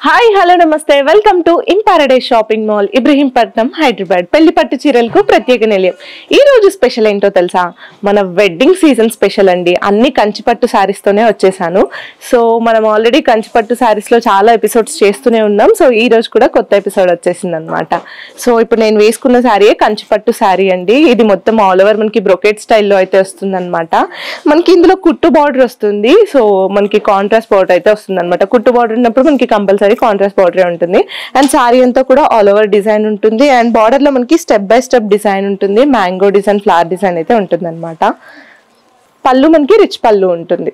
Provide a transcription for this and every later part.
Hi hello నమస్తే welcome to in paradise shopping mall Ibrahimpatnam Hyderabad పెళ్లి పట్టు చీరలకు ప్రత్యేక నిలయం. ఈ రోజు స్పెషల్ ఏంటో తెలుసా? మన వెడ్డింగ్ సీజన్ స్పెషల్ అండి. అన్ని కంచిపట్టు సారీస్ తోనే వచ్చేసాను. సో మనం ఆల్రెడీ కంచిపట్టు సారీస్ లో చాలా ఎపిసోడ్స్ చేస్తూనే ఉన్నాం. సో ఈ రోజు కూడా కొత్త ఎపిసోడ్ వచ్చేసింది అనమాట. సో ఇప్పుడు నేను వేసుకున్న శారీయే కంచిపట్టు శారీ అండి. ఇది మొత్తం ఆల్ ఓవర్ మనకి బ్రొకెట్ స్టైల్లో అయితే వస్తుంది అనమాట. మనకి ఇందులో కుట్టు బార్డర్ వస్తుంది. సో మనకి కాంట్రాస్ట్ బార్డర్ అయితే వస్తుంది అనమాట. కుట్టు బార్డర్ ఉన్నప్పుడు మనకి కంపల్సరీ కాంట్రాస్ట్ బార్డర్ ఉంటుంది. అండ్ శారీ అంతా కూడా ఆల్ ఓవర్ డిజైన్ ఉంటుంది. అండ్ బార్డర్ లో మనకి స్టెప్ బై స్టెప్ డిజైన్ ఉంటుంది. మ్యాంగో డిజైన్, ఫ్లవర్ డిజైన్ అయితే ఉంటుంది అనమాట. పళ్ళు మనకి రిచ్ పళ్ళు ఉంటుంది.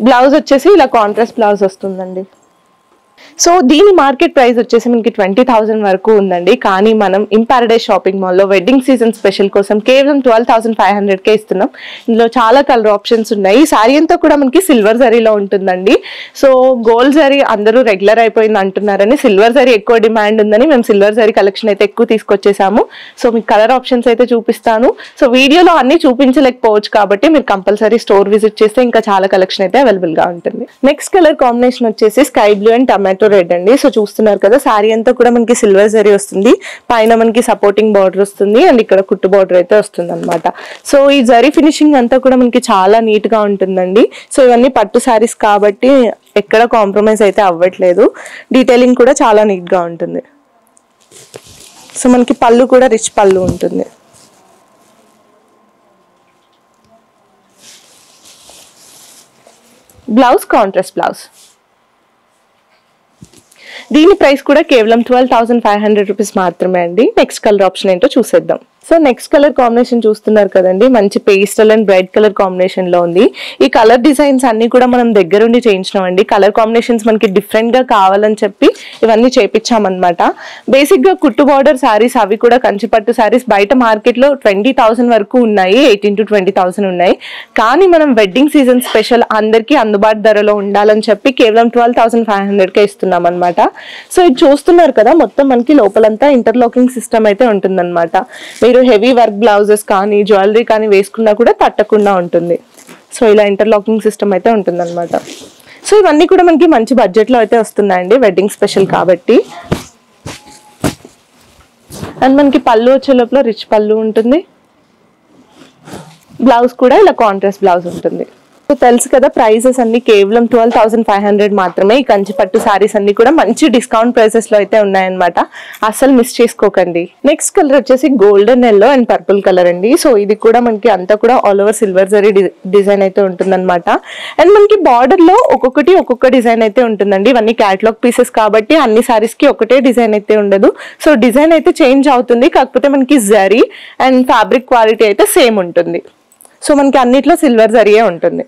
బ్లౌజ్ వచ్చేసి ఇలా కాంట్రాస్ట్ బ్లౌజ్ వస్తుందండి. సో దీని మార్కెట్ ప్రైస్ వచ్చేసి మనకి 20,000 వరకు ఉందండి. కానీ మనం ఇన్ పారడైజ్ షాపింగ్ మాల్లో వెడ్డింగ్ సీజన్ స్పెషల్ కోసం కేవలం 12,500కే ఇస్తున్నాం. ఇందులో చాలా కలర్ ఆప్షన్స్ ఉన్నాయి. శారీ అంతా కూడా మనకి సిల్వర్ జరీలో ఉంటుందండి. సో గోల్డ్ జరీ అందరూ రెగ్యులర్ అయిపోయింది అంటున్నారని సిల్వర్ జరీ ఎక్కువ డిమాండ్ ఉందని మేము సిల్వర్ జరీ కలెక్షన్ అయితే ఎక్కువ తీసుకొచ్చేసాము. సో మీకు కలర్ ఆప్షన్స్ అయితే చూపిస్తాను. సో వీడియోలో అన్ని చూపించలేకపోవచ్చు కాబట్టి మీరు కంపల్సరీ స్టోర్ విజిట్ చేస్తే ఇంకా చాలా కలెక్షన్ అయితే అవైలబుల్ గా ఉంటుంది. నెక్స్ట్ కలర్ కాంబినేషన్ వచ్చేసి sky blue and tomato red అండి. సో చూస్తున్నారు కదా, శారీ అంతా కూడా మనకి సిల్వర్ జరీ వస్తుంది. పైన మనకి సపోర్టింగ్ బార్డర్ వస్తుంది అండ్ ఇక్కడ కుట్టు బార్డర్ అయితే వస్తుంది అనమాట. సో ఈ జరీ ఫినిషింగ్ అంతా కూడా మనకి చాలా నీట్ గా ఉంటుందండి. సో ఇవన్నీ పట్టు శారీస్ కాబట్టి ఎక్కడ కాంప్రమైజ్ అయితే అవ్వట్లేదు. డీటెయిలింగ్ కూడా చాలా నీట్ గా ఉంటుంది. సో మనకి పళ్ళు కూడా రిచ్ పళ్ళు ఉంటుంది. Blouse contrast blouse. దీని ప్రైస్ కూడా కేవలం 12,500 రూపీస్ మాత్రమే అండి. నెక్స్ట్ కలర్ ఆప్షన్ ఏంటో చూసేద్దాం. సో నెక్స్ట్ కలర్ కాంబినేషన్ చూస్తున్నారు కదండి, మంచి pastel and bright colour combination లో ఉంది. ఈ కలర్ డిజైన్స్ అన్ని కూడా మనం దగ్గరుండి చేయించినామండి. కలర్ కాంబినేషన్స్ మనకి డిఫరెంట్ గా కావాలని చెప్పి ఇవన్నీ చేపించామన్నమాట. బేసిక్ గా కుట్టు బార్డర్ సారీస్ అవి కూడా కంచిపట్టు సారీస్ బయట మార్కెట్ లో 20,000 వరకు ఉన్నాయి, 18,000 to 20,000 ఉన్నాయి. కానీ మనం వెడ్డింగ్ సీజన్ స్పెషల్ అందరికీ అందుబాటు ధరలో ఉండాలని చెప్పి కేవలం 12,500కే ఇస్తున్నాం అనమాట. సో ఇది చూస్తున్నారు కదా, మొత్తం మనకి లోపలంతా ఇంటర్లాకింగ్ సిస్టమ్ అయితే ఉంటుందన్నమాట. మీరు హెవీ వర్క్ బ్లౌజెస్ కానీ జ్యువెలరీ కానీ వేసుకున్నా కూడా తట్టకుండా ఉంటుంది. సో ఇలా ఇంటర్లాకింగ్ సిస్టమ్ అయితే ఉంటుంది అనమాట. సో ఇవన్నీ కూడా మనకి మంచి బడ్జెట్ లో అయితే వస్తున్నాయండి, వెడ్డింగ్ స్పెషల్ కాబట్టి. అండ్ మనకి పళ్ళు వచ్చే లోపల రిచ్ పళ్ళు ఉంటుంది. బ్లౌజ్ కూడా ఇలా కాంట్రాస్ట్ బ్లౌజ్ ఉంటుంది. తెలుసు కదా, ప్రైసెస్ అన్ని కేవలం 12,500 మాత్రమే. ఈ కంచిపట్టు సారీస్ అన్ని కూడా మంచి డిస్కౌంట్ ప్రైసెస్ లో అయితే ఉన్నాయన్నమాట. అసలు మిస్ చేసుకోకండి. నెక్స్ట్ కలర్ వచ్చేసి golden yellow and purple colour అండి. సో ఇది కూడా మనకి అంతా కూడా all over silver zari design అయితే ఉంటుందన్నమాట. అండ్ మనకి బార్డర్ లో ఒక్కొక్క డిజైన్ అయితే ఉంటుందండి. ఇవన్నీ క్యాటలాగ్ పీసెస్ కాబట్టి అన్ని సారీస్ కి ఒకటే డిజైన్ అయితే ఉండదు. సో డిజైన్ అయితే చేంజ్ అవుతుంది, కాకపోతే మనకి జరీ అండ్ ఫ్యాబ్రిక్ క్వాలిటీ అయితే సేమ్ ఉంటుంది. సో మనకి అన్నిట్లో సిల్వర్ జరీయే ఉంటుంది.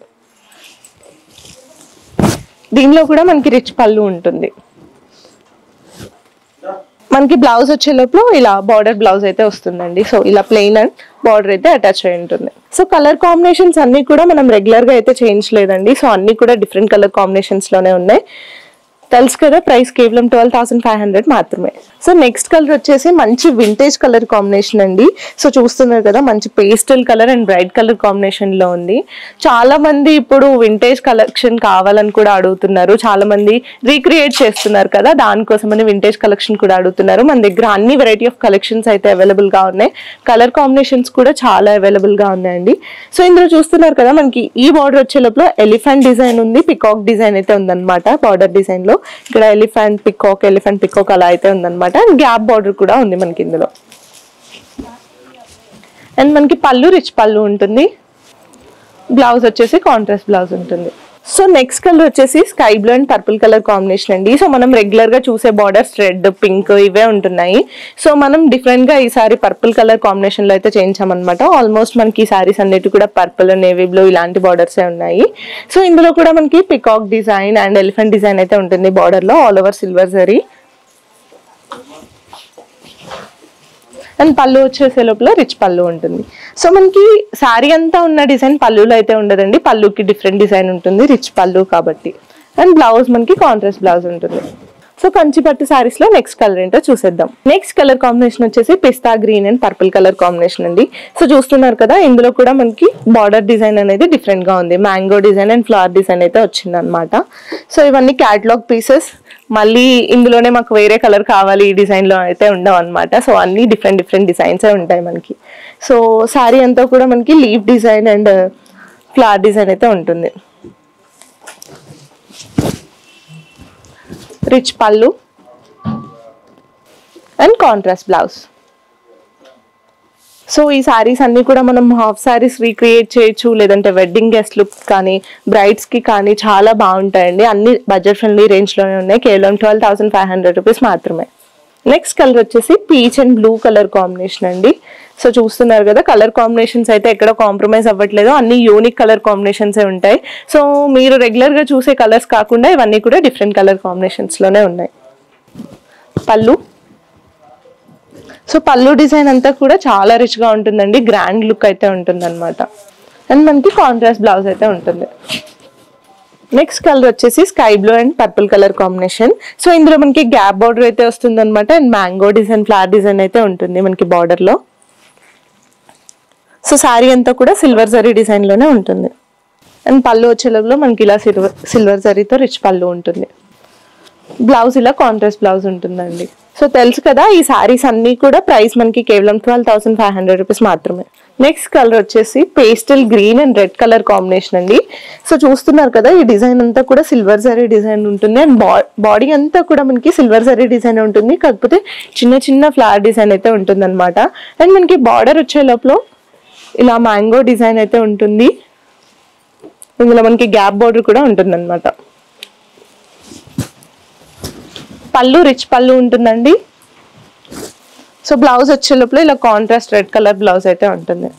దీనిలో కూడా మనకి రిచ్ పళ్ళు ఉంటుంది. మనకి బ్లౌజ్ వచ్చే లోపల ఇలా బార్డర్ బ్లౌజ్ అయితే వస్తుందండి. సో ఇలా ప్లెయిన్ అండ్ బార్డర్ అయితే అటాచ్ అయి ఉంటుంది. సో కలర్ కాంబినేషన్స్ అన్ని కూడా మనం రెగ్యులర్ గా అయితే చేయించలేదండి. సో అన్ని కూడా డిఫరెంట్ కలర్ కాంబినేషన్స్ లోనే ఉన్నాయి. తెలుసు కదా, ప్రైస్ కేవలం 12,500 మాత్రమే. సో నెక్స్ట్ కలర్ వచ్చేసి మంచి వింటేజ్ కలర్ కాంబినేషన్ అండి. సో చూస్తున్నారు కదా, మంచి pastel colour and bright colour combination లో ఉంది. చాలా మంది ఇప్పుడు వింటేజ్ కలెక్షన్ కావాలని కూడా అడుగుతున్నారు. చాలా మంది రీక్రియేట్ చేస్తున్నారు కదా, దానికోసమని వింటేజ్ కలెక్షన్ కూడా అడుగుతున్నారు. మన దగ్గర అన్ని వెరైటీ ఆఫ్ కలెక్షన్స్ అయితే అవైలబుల్ గా ఉన్నాయి. కలర్ కాంబినేషన్స్ కూడా చాలా అవైలబుల్ గా ఉన్నాయండి. సో ఇందులో చూస్తున్నారు కదా, మనకి ఈ బార్డర్ వచ్చే లోపల ఎలిఫెంట్ డిజైన్ ఉంది, పికాక్ డిజైన్ అయితే ఉందన్నమాట. బార్డర్ డిజైన్ లో ఇక్కడ ఎలిఫెంట్ పికాక్ అలా అయితే ఉందన్నమాట. అండ్ గ్యాప్ బార్డర్ కూడా ఉంది మనకి ఇందులో. అండ్ మనకి పళ్ళు రిచ్ పళ్ళు ఉంటుంది. బ్లౌజ్ వచ్చేసి కాంట్రాస్ట్ బ్లౌజ్ ఉంటుంది. సో నెక్స్ట్ కలర్ వచ్చేసి sky blue and purple colour combination అండి. సో మనం రెగ్యులర్ గా చూసే బార్డర్స్ రెడ్, పింక్ ఇవే ఉంటున్నాయి. సో మనం డిఫరెంట్ గా ఈసారి పర్పుల్ కలర్ కాంబినేషన్ లో అయితే చేయించామన్నమాట. ఆల్మోస్ట్ మనకి ఈ సారీస్ అన్నిటి కూడా పర్పుల్, నేవీ బ్లూ ఇలాంటి బార్డర్స్ ఉన్నాయి. సో ఇందులో కూడా మనకి peacock design and elephant design అయితే ఉంటుంది బార్డర్ లో, all over silver zari. And పళ్ళు వచ్చేసే లోపల రిచ్ పళ్ళు ఉంటుంది. సో మనకి శారీ అంతా ఉన్న డిజైన్ పళ్ళులో అయితే ఉండదండి. పళ్ళుకి డిఫరెంట్ డిజైన్ ఉంటుంది, రిచ్ పళ్ళు కాబట్టి. అండ్ బ్లౌజ్ మనకి కాంట్రాస్ట్ బ్లౌజ్ ఉంటుంది. సో కంచిపట్టు సారీస్ లో నెక్స్ట్ కలర్ ఏంటో చూసేద్దాం. నెక్స్ట్ కలర్ కాంబినేషన్ వచ్చేసి pista green and purple colour combination అండి. సో చూస్తున్నారు కదా, ఇందులో కూడా మనకి బార్డర్ డిజైన్ అనేది డిఫరెంట్ గా ఉంది. Mango design and flower design అయితే వచ్చింది అనమాట. సో ఇవన్నీ క్యాటలాగ్ పీసెస్. మళ్ళీ ఇందులోనే మాకు వేరే కలర్ కావాలి ఈ డిజైన్ లో అయితే ఉండవు అనమాట. సో అన్ని డిఫరెంట్ డిఫరెంట్ డిజైన్స్ ఉంటాయి మనకి. సో శారీ అంతా కూడా మనకి leaf design and flower design అయితే ఉంటుంది. రిచ్ పళ్ళు అండ్ కాంట్రాస్ట్ బ్లౌజ్. సో ఈ సారీస్ అన్ని కూడా మనం హాఫ్ సారీస్ రీక్రియేట్ చేయొచ్చు, లేదంటే వెడ్డింగ్ గెస్ట్ లుక్ కానీ బ్రైడ్స్ కి కానీ చాలా బాగుంటాయండి. అన్ని బడ్జెట్ ఫ్రెండ్లీ రేంజ్ లోనే ఉన్నాయి. కేవలం 12,500 రూపీస్ మాత్రమే. నెక్స్ట్ కలర్ వచ్చేసి peach and blue colour combination అండి. సో చూస్తున్నారు కదా, కలర్ కాంబినేషన్స్ అయితే ఎక్కడ కాంప్రమైజ్ అవ్వట్లేదు. అన్ని యూనిక్ కలర్ కాంబినేషన్స్ ఉంటాయి. సో మీరు రెగ్యులర్ గా చూసే కలర్స్ కాకుండా ఇవన్నీ కూడా డిఫరెంట్ కలర్ కాంబినేషన్స్ లోనే ఉన్నాయి. పళ్ళు. సో పళ్ళు డిజైన్ అంతా కూడా చాలా రిచ్ గా ఉంటుందండి. గ్రాండ్ లుక్ అయితే ఉంటుంది అనమాట. అండ్ మనకి కాంట్రాస్ట్ బ్లౌజ్ అయితే ఉంటుంది. నెక్స్ట్ కలర్ వచ్చేసి sky blue and purple colour combination. So ఇందులో మనకి గ్యాప్ బార్డర్ అయితే వస్తుంది అనమాట. And mango design, flower design అయితే ఉంటుంది మనకి బార్డర్ లో. సో శారీ అంతా కూడా సిల్వర్ జరీ డిజైన్ లోనే ఉంటుంది. అండ్ పళ్ళు వచ్చేలోపల మనకి ఇలా సిల్వర్ జరీతో రిచ్ పళ్ళు ఉంటుంది. బ్లౌజ్ ఇలా కాంట్రాస్ట్ బ్లౌజ్ ఉంటుందండి. సో తెలుసు కదా, ఈ సారీస్ అన్ని కూడా ప్రైస్ మనకి కేవలం 12,500 రూపీస్ మాత్రమే. నెక్స్ట్ కలర్ వచ్చేసి pastel green and red colour combination అండి. సో చూస్తున్నారు కదా, ఈ డిజైన్ అంతా కూడా సిల్వర్ జరీ డిజైన్ ఉంటుంది. అండ్ బాడీ అంతా కూడా మనకి సిల్వర్ జరీ డిజైన్ ఉంటుంది, కాకపోతే చిన్న చిన్న ఫ్లవర్ డిజైన్ అయితే ఉంటుంది అనమాట. అండ్ మనకి బార్డర్ వచ్చే లోపల ఇలా మ్యాంగో డిజైన్ అయితే ఉంటుంది. ఇందులో మనకి గ్యాప్ బార్డర్ కూడా ఉంటుంది అనమాట. పళ్ళు రిచ్ పళ్ళు ఉంటుందండి. సో బ్లౌజ్ వచ్చే లోపల ఇలా కాంట్రాస్ట్ రెడ్ కలర్ బ్లౌజ్ అయితే ఉంటుంది.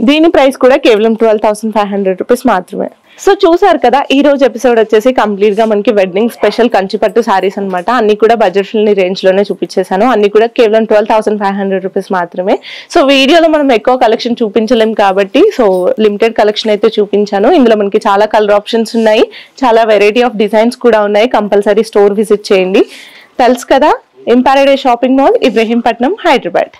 దీని ప్రైస్ కూడా కేవలం 12,500 రూపీస్ మాత్రమే. సో చూసారు కదా, ఈ రోజు ఎపిసోడ్ వచ్చేసి కంప్లీట్ గా మనకి వెడ్డింగ్ స్పెషల్ కంచిపట్టు సారీస్ అనమాట. అన్ని కూడా బడ్జెట్ ఫ్రెండ్లీ రేంజ్ లోనే చూపించేశాను. అన్ని కూడా కేవలం 12,500 రూపీస్ మాత్రమే. సో వీడియోలో మనం ఎక్కువ కలెక్షన్ చూపించలేం కాబట్టి సో లిమిటెడ్ కలెక్షన్ అయితే చూపించాను. ఇందులో మనకి చాలా కలర్ ఆప్షన్స్ ఉన్నాయి, చాలా వెరైటీ ఆఫ్ డిజైన్స్ కూడా ఉన్నాయి. కంపల్సరీ స్టోర్ విజిట్ చేయండి. తెలుసు కదా, in paradise shopping mall, Ibrahimpatnam, Hyderabad.